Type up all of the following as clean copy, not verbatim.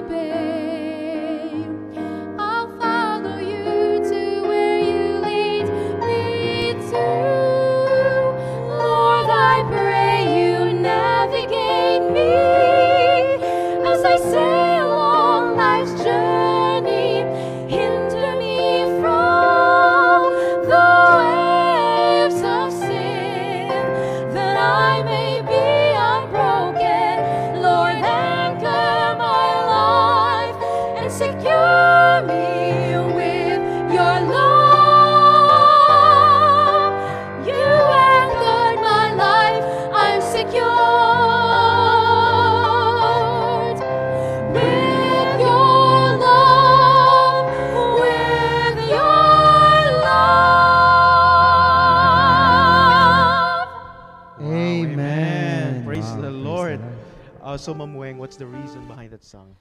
obey. I'll follow you to where you lead me to. Lord, I pray you navigate me as I sail on life's journey. Hinder me from the waves of sin, that I may be unbroken. Lord, anchor my life and secure me with your love. You anchored my life, I'm secured with your love, with your love. Amen. Praise Wow, the praise Lord. the Lord. So, Ma'am Weng, what's the reason behind that song?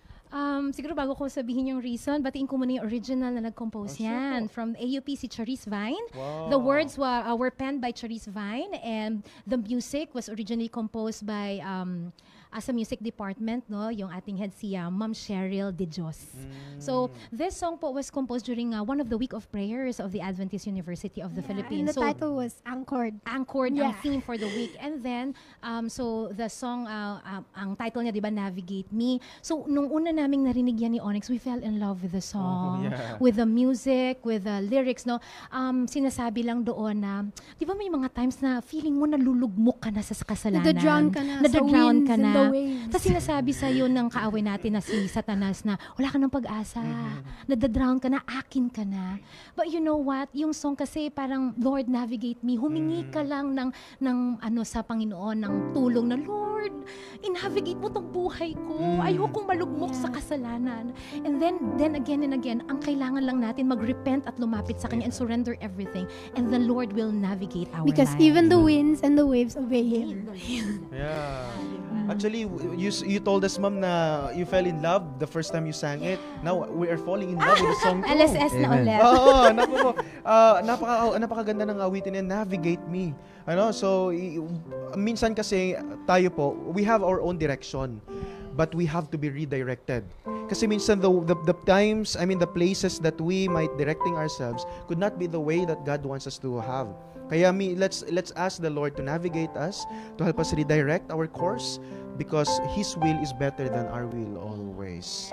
Siguro bago ko sabihin yung reason, batiin ko muna yung original na nag-compose Sure yan. po. From AUP si Charisse Vine. Wow. The words were penned by Charisse Vine, and the music was originally composed by sa music department, no, yung ating head si Ma'am Cheryl De Dios. So this song po was composed during one of the week of prayers of the Adventist University of the And Philippines. the title was Anchored. Anchored Yeah. ang theme for the week. And then, so the song, ang title niya, di ba, Navigate Me. So, nung una naming narinig yan ni Onyx, we fell in love with the song, yeah. with the music, with the lyrics, no? Sinasabi lang doon na, di ba may mga times na feeling mo nalulugmok ka na sa kasalanan. Nadadrown ka na sa Nadadrown winds ka and na. the waves. Tapos sinasabi sa'yo ng kaaway natin na si Satanas na wala ka ng pag-asa. Nadadrown ka na, akin ka na. But you know what? Yung song kasi parang, Lord, navigate me. Humingi ka lang ng ano sa Panginoon, ng tulong na, Lord, i-navigate mo tong buhay ko. Ayokong malugmok sa kasalanan. And then again and again, ang kailangan lang natin mag-repent at lumapit sa Kanya and surrender everything. And the Lord will navigate our Because lives. even the winds and the waves obey Him. Yeah. Actually, you told us, Ma'am, na you fell in love the first time you sang it. Now, we are falling in love with the song too. LSS na Amen. ulit. Oo, naku po. Napakaganda ng awitin niya, Navigate Me. Ano, so, minsan kasi tayo po, we have our own direction. But we have to be redirected. Kasi minsan the times, the places that we might directing ourselves could not be the way that God wants us to have. Kaya let's ask the Lord to navigate us, to help us redirect our course, because His will is better than our will always.